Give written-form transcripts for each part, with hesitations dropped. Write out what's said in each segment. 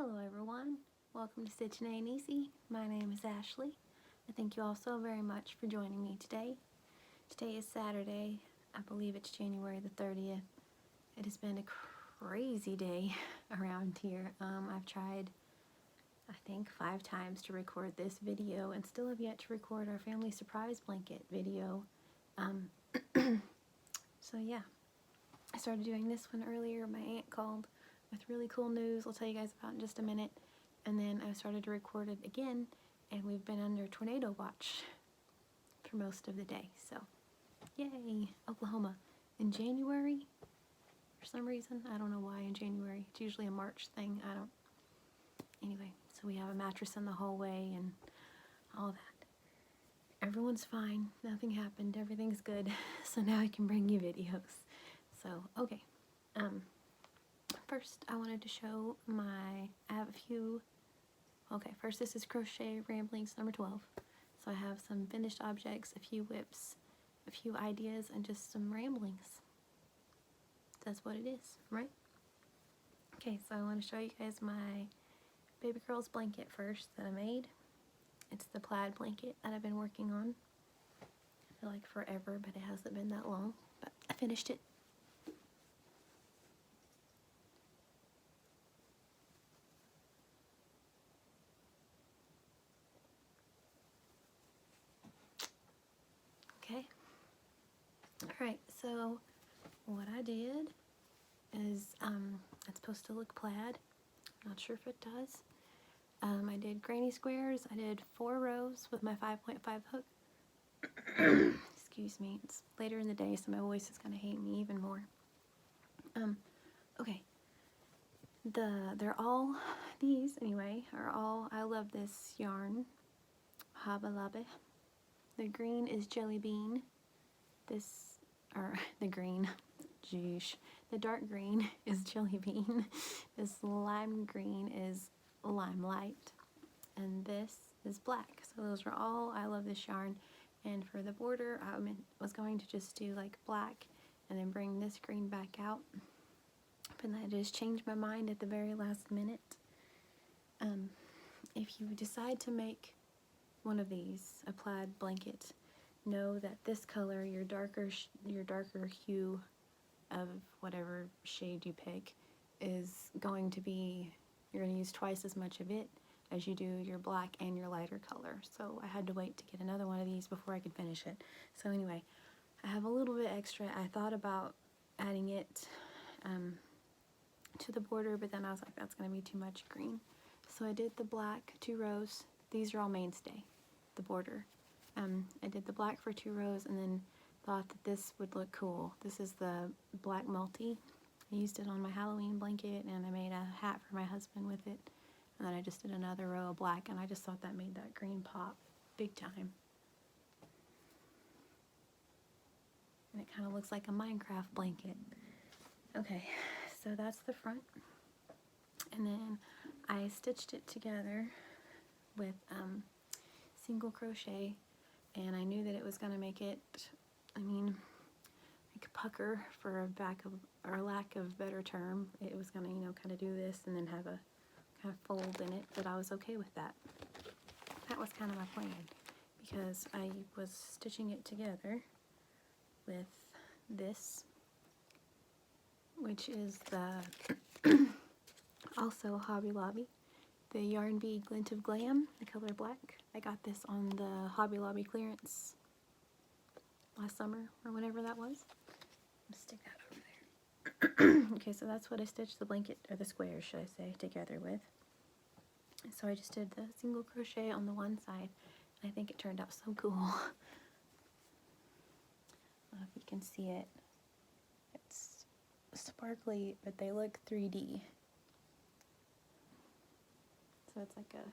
Hello everyone, welcome to Stitching Ain't Easy. My name is Ashley. I thank you all so very much for joining me today. Today is Saturday, I believe it's January the 30th. It has been a crazy day around here. I've tried, I think, 5 times to record this video and still have yet to record our family surprise blanket video. So yeah, I started doing this one earlier. My aunt called with really cool news I'll tell you guys about in just a minute, and then I started to record it again, and we've been under tornado watch for most of the day. So yay, Oklahoma in January for some reason. I don't know why in January. It's usually a March thing. Anyway, so we have a mattress in the hallway and all that. Everyone's fine, nothing happened, everything's good. So now I can bring you videos. So okay, first I wanted to show I have a few, first this is Crochet Ramblings number 12. So I have some finished objects, a few whips, a few ideas, and just some ramblings. That's what it is, right? Okay, so I want to show you guys my baby girl's blanket first that I made. It's the Plaid Blanket that I've been working on. I feel like forever, but it hasn't been that long. But I finished it. Okay. Alright, so what I did is, it's supposed to look plaid. Not sure if it does. I did granny squares. I did 4 rows with my 5.5 hook. Excuse me, it's later in the day, so my voice is going to hate me even more. Okay. These anyway, are all, I love this yarn. Haba Labe. The green is Jelly Bean. The dark green is Jelly Bean. This lime green is Limelight. And this is black. So those are all, I love this yarn. And for the border, I was going to just do like black and then bring this green back out. But I just changed my mind at the very last minute. If you decide to make one of these, a plaid blanket, know that this color, your darker hue of whatever shade you pick, is going to be, you're going to use twice as much of it as you do your black and your lighter color. So I had to wait to get another one of these before I could finish it. So anyway, I have a little bit extra. I thought about adding it to the border, but then I was like, that's going to be too much green. So I did the black 2 rows. These are all mainstay, the border. I did the black for 2 rows and then thought that this would look cool. This is the black multi. I used it on my Halloween blanket and I made a hat for my husband with it. And then I just did another row of black, and I just thought that made that green pop big time. And it kind of looks like a Minecraft blanket. Okay, so that's the front. And then I stitched it together with single crochet, and I knew that it was going to make it, like pucker for a lack of better term. It was going to, kind of do this and then have a kind of fold in it, but I was okay with that. That was kind of my plan, because I was stitching it together with this, which is the also Hobby Lobby, the Yarn Bee Glint of Glam, the color black. I got this on the Hobby Lobby clearance last summer, or whenever that was. Let's stick that over there. Okay, so that's what I stitched the blanket, or the squares, should I say, together with. So I just did the single crochet on the one side, and I think it turned out so cool. I don't know if you can see it. It's sparkly, but they look 3D. So it's like a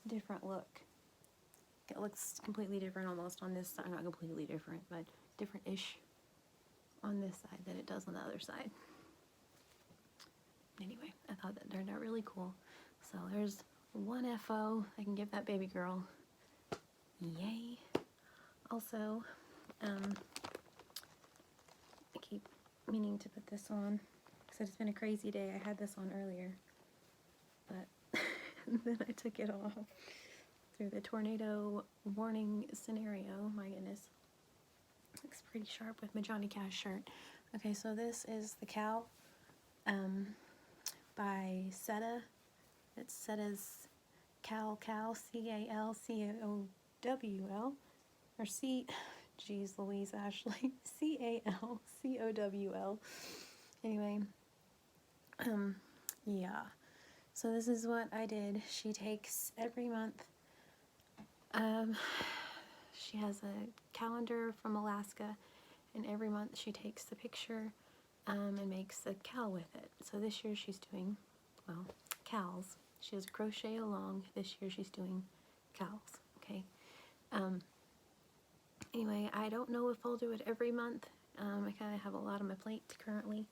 different look. It looks completely different almost on this side. Not completely different, but different-ish on this side than it does on the other side. Anyway, I thought that turned out really cool. So there's one FO I can give that baby girl. Yay. Also, I keep meaning to put this on, said it's been a crazy day. I had this on earlier, but then I took it off through the tornado warning scenario. My goodness. Looks pretty sharp with my Johnny Cash shirt. Okay, so this is the cow by Seta. It's Seta's Cal, C-A-L-C-O-W-L, or geez Louise Ashley, C-A-L-C-O-W-L. Anyway, yeah. So this is what I did. She takes every month, she has a calendar from Alaska, and every month she takes the picture and makes a cow with it. So this year she's doing, well, cows. She has a crochet along. This year she's doing cows, okay? Anyway, I don't know if I'll do it every month. I kind of have a lot on my plate currently.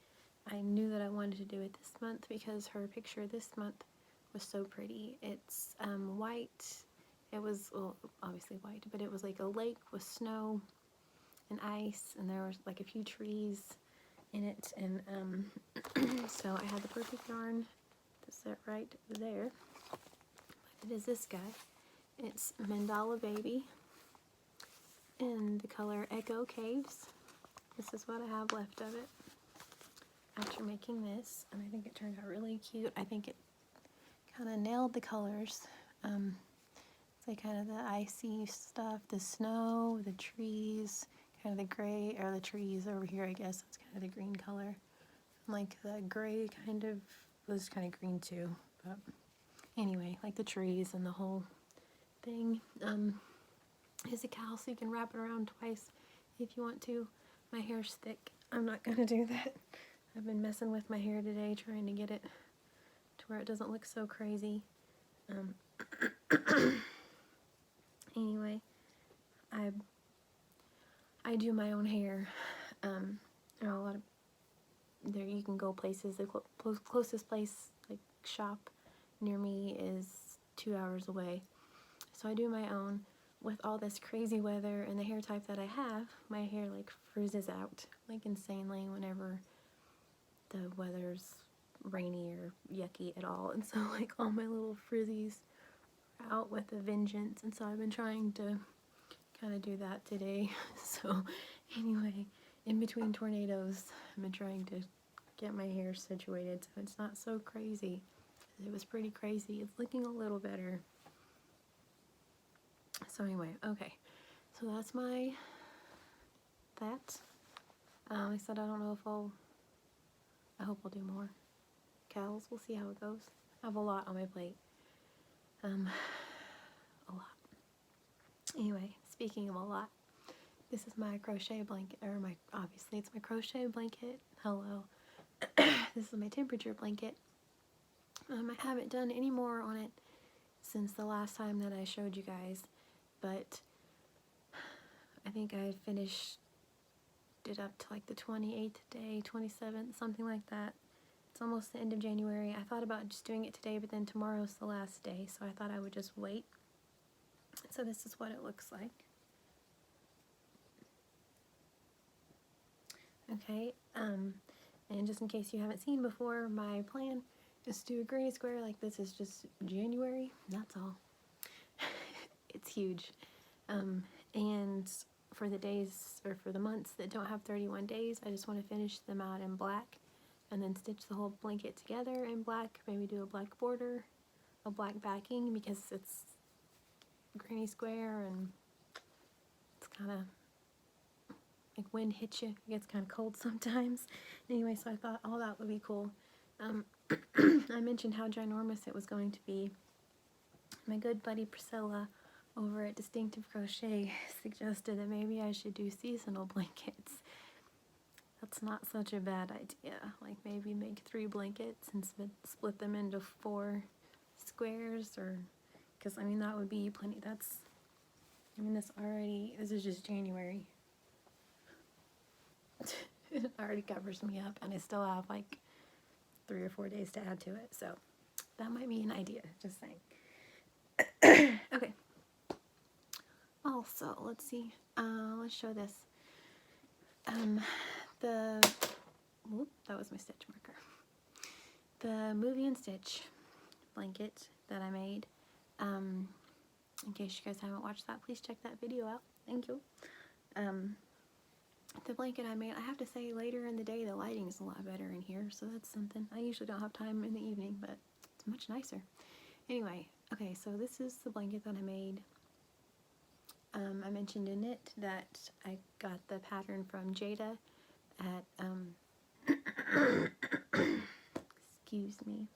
I knew that I wanted to do it this month because her picture this month was so pretty. It's white. It was, well, obviously white, but it was like a lake with snow and ice, and there was like a few trees in it, and so I had the perfect yarn to set right there. It is this guy. It's Mandala Baby in the color Echo Caves. This is what I have left of it after making this, and I think it turned out really cute. I think it kind of nailed the colors. It's like kind of the icy stuff, the snow, the trees, kind of the gray, or the trees over here, I guess that's kind of the green color. Like the gray kind of was kind of green too, but anyway, like the trees and the whole thing. Is a cow, so you can wrap it around twice if you want to. My hair's thick. I'm not gonna do that. I've been messing with my hair today, trying to get it to where it doesn't look so crazy. Anyway, I do my own hair. There are a lot of, there you can go places. The closest place, like shop near me, is 2 hours away. So I do my own. With all this crazy weather and the hair type that I have, my hair like frizzes out like insanely whenever the weather's rainy or yucky at all, and so like all my little frizzies are out with a vengeance, and so I've been trying to kind of do that today. So anyway, in between tornadoes, I've been trying to get my hair situated so it's not so crazy. It was pretty crazy. It's looking a little better. So anyway, okay, so that's my, I said I don't know if I hope I'll do more cows. We'll see how it goes. I have a lot on my plate. A lot. Anyway, speaking of a lot, this is my crochet blanket, or obviously it's my crochet blanket. Hello. This is my temperature blanket. I haven't done any more on it since the last time that I showed you guys. But I think I finished it up to like the 28th day, 27th, something like that. It's almost the end of January. I thought about just doing it today, but then tomorrow's the last day, so I thought I would just wait. So this is what it looks like. Okay, and just in case you haven't seen before, my plan is to do a granny square. Like, this is just January, that's all. It's huge. And for the days, or for the months that don't have 31 days, I just want to finish them out in black and then stitch the whole blanket together in black, maybe do a black border, a black backing, because it's granny square and it's kind of like wind hits you, it gets kind of cold sometimes. Anyway, so I thought all that would be cool. I mentioned how ginormous it was going to be. My good buddy Priscilla over at Distinctive Crochet suggested that maybe I should do seasonal blankets. That's not such a bad idea. Like, maybe make 3 blankets and split them into 4 squares, or, because I mean that would be plenty. That's, I mean, this is just January. It already covers me up, and I still have like 3 or 4 days to add to it, so that might be an idea, just saying. Okay. Also, let's see, let's show this. The whoop, that was my stitch marker. The Movie and Stitch blanket that I made. In case you guys haven't watched that, please check that video out. Thank you. The blanket I made, I have to say later in the day the lighting is a lot better in here, so that's something. I usually don't have time in the evening, but it's much nicer. Anyway, okay, so this is the blanket that I made. I mentioned in it that I got the pattern from Jada at, excuse me.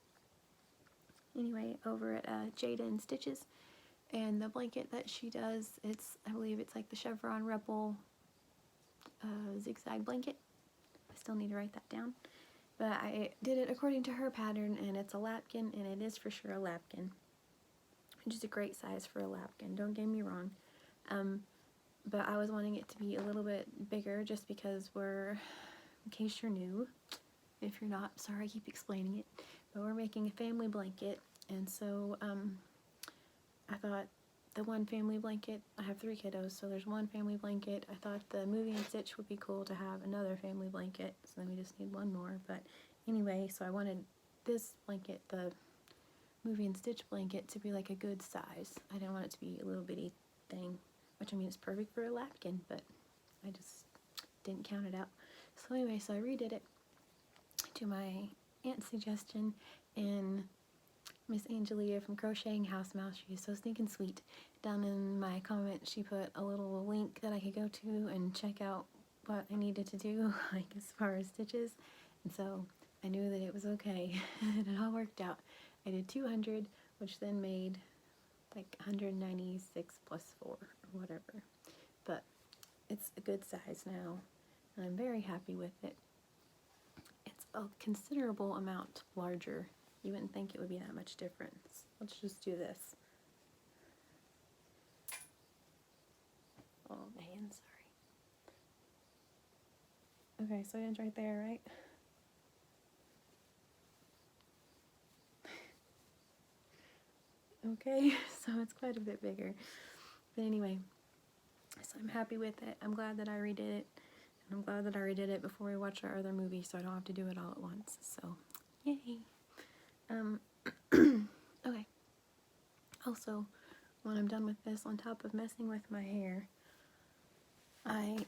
Anyway, over at Jada and Stitches. And the blanket that she does, I believe it's like the Chevron Rebel zigzag blanket. I still need to write that down. But I did it according to her pattern, and it's a lapkin, and it is for sure a lapkin. Which is a great size for a lapkin, don't get me wrong. But I was wanting it to be a little bit bigger just because in case you're new, if you're not, sorry I keep explaining it, but we're making a family blanket, and so I thought the one family blanket, I have 3 kiddos, so there's one family blanket. I thought the Movie and Stitch would be cool to have another family blanket, so then we just need one more. But anyway, so I wanted this blanket, the Movie and Stitch blanket, to be like a good size. I didn't want it to be a little bitty thing, which I mean it's perfect for a lapkin, but I just didn't count it out. So anyway, so I redid it to my aunt's suggestion, and Miss Angelia from Crocheting House Mouse, she is so stinking sweet. Down in my comment, she put a little link that I could go to and check out what I needed to do, like as far as stitches. And so I knew that it was okay, and it all worked out. I did 200, which then made like 196 plus 4 or whatever. But it's a good size now, and I'm very happy with it. It's a considerable amount larger. You wouldn't think it would be that much difference. Let's just do this. Oh man, sorry. Okay, so it's right there, right? Okay, so it's quite a bit bigger. But anyway, so I'm happy with it. I'm glad that I redid it. And I'm glad that I redid it before we watch our other movie, so I don't have to do it all at once. So, yay. Okay. Also, when I'm done with this, on top of messing with my hair, I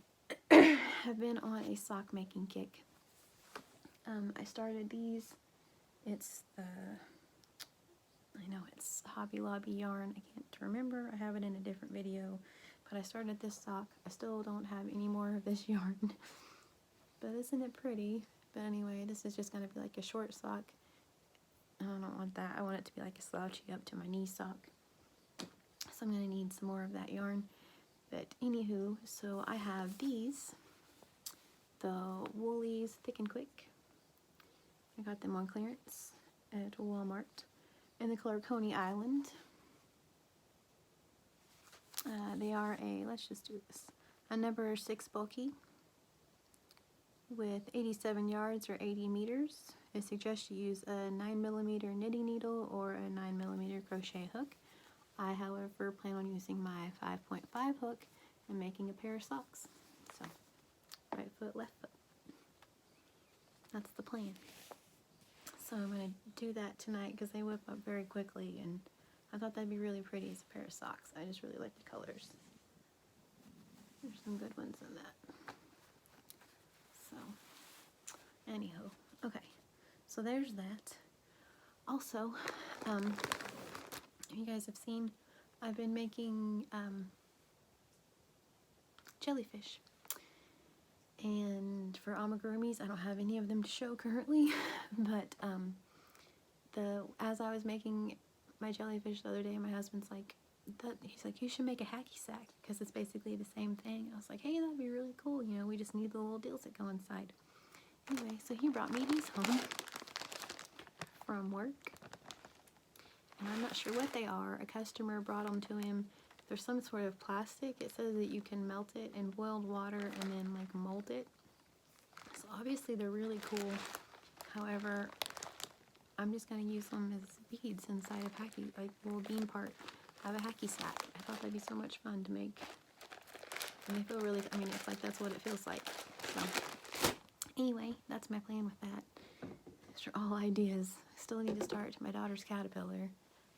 have been on a sock making kick. I started these. It's I know it's Hobby Lobby yarn. I can't remember. I have it in a different video. But I started this sock. I still don't have any more of this yarn. But isn't it pretty? But anyway, this is just going to be like a short sock. I don't want that. I want it to be like a slouchy up to my knee sock. So I'm going to need some more of that yarn. But anywho, so I have these. The Woolies Thick and Quick. I got them on clearance at Walmart. In the color Coney Island. They are let's just do this, a number 6 bulky with 87 yards or 80 meters. I suggest you use a 9mm knitting needle or a 9mm crochet hook. I, however, plan on using my 5.5 hook and making a pair of socks. So, right foot, left foot. That's the plan. So I'm going to do that tonight because they whip up very quickly, and I thought that'd be really pretty as a pair of socks. I just really like the colors. There's some good ones in that. So, anywho, okay. So there's that. Also, you guys have seen, I've been making jellyfish. And for amigurumis, I don't have any of them to show currently, but as I was making my jellyfish the other day, my husband's like, he's like, you should make a hacky sack, because it's basically the same thing. I was like, hey, that'd be really cool, you know, we just need the little deals that go inside. Anyway, so he brought me these home from work, and I'm not sure what they are. A customer brought them to him. There's some sort of plastic. It says that you can melt it in boiled water and then like mold it. So obviously they're really cool. However, I'm just going to use them as beads inside of hacky, like little bean part. I have a hacky sack. I thought that'd be so much fun to make. And they feel really, I mean, it's like that's what it feels like. So Anyway, that's my plan with that. These are all ideas. I still need to start my daughter's caterpillar.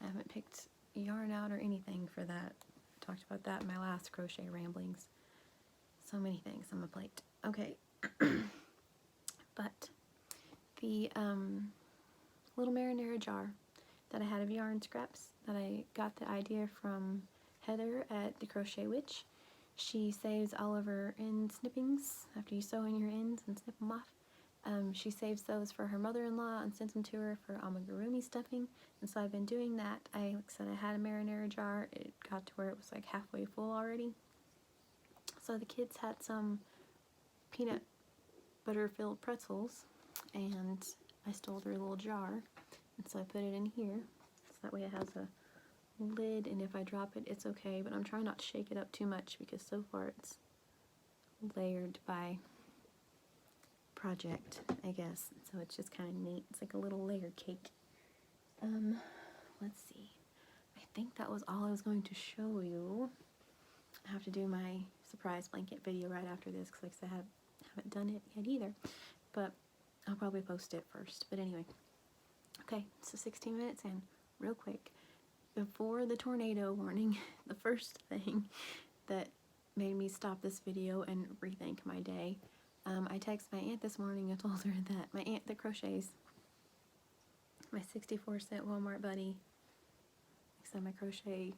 I haven't picked yarn out or anything for that. I talked about that in my last Crochet Ramblings. So many things on my plate. Okay. But the little marinara jar that I had of yarn scraps that I got the idea from Heather at the Crochet Witch. She saves all of her end snippings after you sew in your ends and snip them off. She saves those for her mother-in-law and sends them to her for amigurumi stuffing. And so I've been doing that. Like I said, I had a marinara jar. It got to where it was like halfway full already. So the kids had some peanut butter filled pretzels, and I stole their little jar, and so I put it in here so that way it has a lid, and if I drop it, it's okay. But I'm trying not to shake it up too much because so far it's layered by project, I guess, so it's just kind of neat. It's like a little layered cake. Let's see, I think that was all I was going to show you. I have to do my surprise blanket video right after this because like I haven't done it yet either, but I'll probably post it first. But anyway, okay, so 16 minutes in, real quick. Before the tornado warning, the first thing that made me stop this video and rethink my day, I texted my aunt this morning and told her that my aunt that crochets, my 64-cent Walmart buddy, except my crochet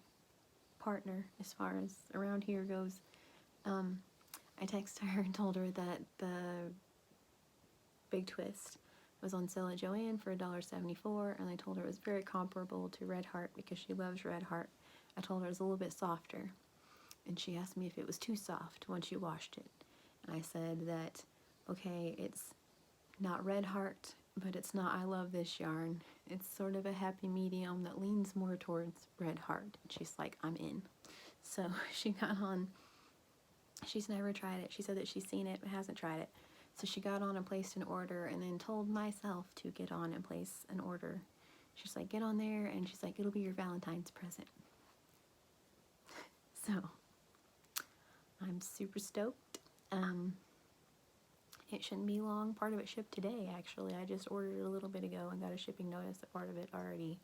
partner as far as around here goes, I texted her and told her that the Big Twist was on sale at Joann for $1.74, and I told her it was very comparable to Red Heart because she loves Red Heart. I told her it was a little bit softer, and she asked me if it was too soft once you washed it. And I said that, okay, it's not Red Heart, but it's not I love this yarn. It's sort of a happy medium that leans more towards Red Heart. And she's like, I'm in. So she got on. She's never tried it. She said that she's seen it but hasn't tried it. So she got on and placed an order, and then told myself to get on and place an order. She's like, get on there, and she's like, it'll be your Valentine's present. So I'm super stoked. It shouldn't be long. Part of it shipped today, actually. I just ordered it a little bit ago and got a shipping notice that part of it already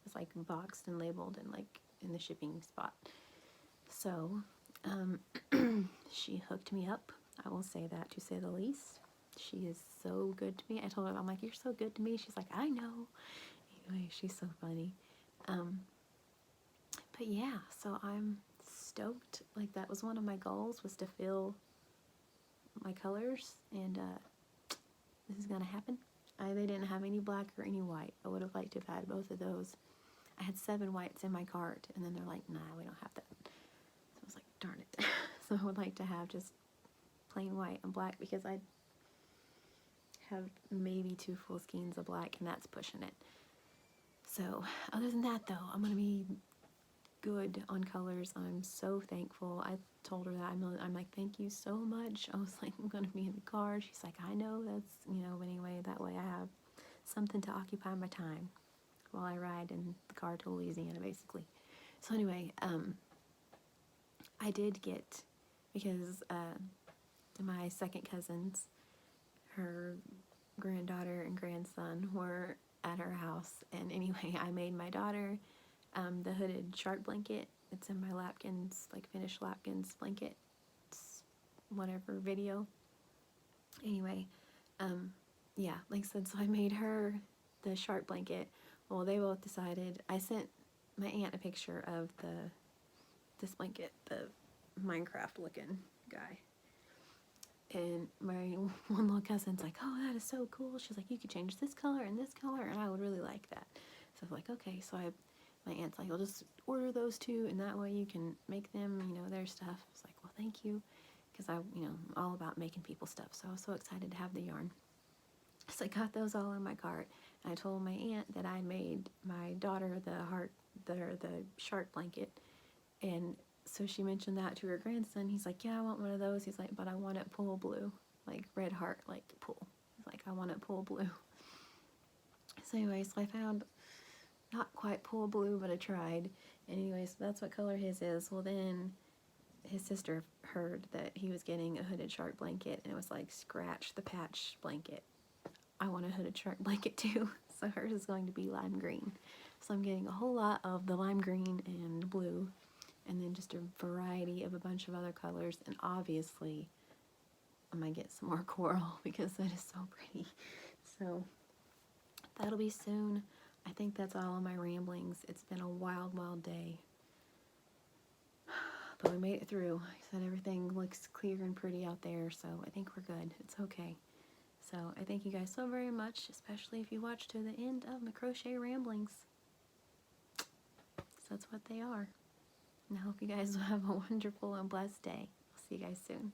was like boxed and labeled and like in the shipping spot. So she hooked me up. I will say that, to say the least. She is so good to me. I told her, I'm like, you're so good to me. She's like, I know. Anyway, she's so funny. But yeah, so I'm stoked. Like, that was one of my goals, was to fill my colors, and this is gonna happen. They didn't have any black or any white. I would have liked to have had both of those. I had 7 whites in my cart, and then they're like, nah, we don't have that. So I was like, darn it. So I would like to have just plain white and black, because I have maybe 2 full skeins of black, and that's pushing it. So other than that, though, I'm gonna be good on colors. I'm so thankful. I told her that. I'm like, thank you so much. I was like, I'm gonna be in the car. She's like, I know, that's, you know, anyway, that way I have something to occupy my time while I ride in the car to Louisiana, basically. So anyway, I did get, because my second cousins, her granddaughter and grandson were at her house, and anyway, I made my daughter the hooded shark blanket. It's in my Lapkins, like finished Lapkins blanket, whatever video. Anyway, yeah, like I said, so I made her the shark blanket. Well, they both decided, I sent my aunt a picture of this blanket, the Minecraft looking guy. And my one little cousin's like, oh, that is so cool. She's like, you could change this color and this color, and I would really like that. So I'm like, okay. So my aunt's like, I'll just order those 2, and that way you can make them, you know, their stuff. I was like, well, thank you, because I'm all about making people stuff. So I was so excited to have the yarn. So I got those all in my cart, and I told my aunt that I made my daughter the shark blanket, and so she mentioned that to her grandson. He's like, yeah, I want one of those. He's like, but I want it pool blue, like Red Heart, like pool. He's like, I want it pool blue. So anyway, so I found not quite pool blue, but I tried. Anyway, so that's what color his is. Well, then his sister heard that he was getting a hooded shark blanket, and it was like, scratch the patch blanket. I want a hooded shark blanket too. So hers is going to be lime green. So I'm getting a whole lot of the lime green and blue, and then just a variety of a bunch of other colors, and obviously I might get some more coral because that is so pretty. So that'll be soon. I think that's all of my ramblings. It's been a wild, wild day. But we made it through. I said everything looks clear and pretty out there, so I think we're good. It's okay. So I thank you guys so very much, especially if you watched to the end of my Crochet Ramblings. So that's what they are. And I hope you guys will have a wonderful and blessed day. I'll see you guys soon.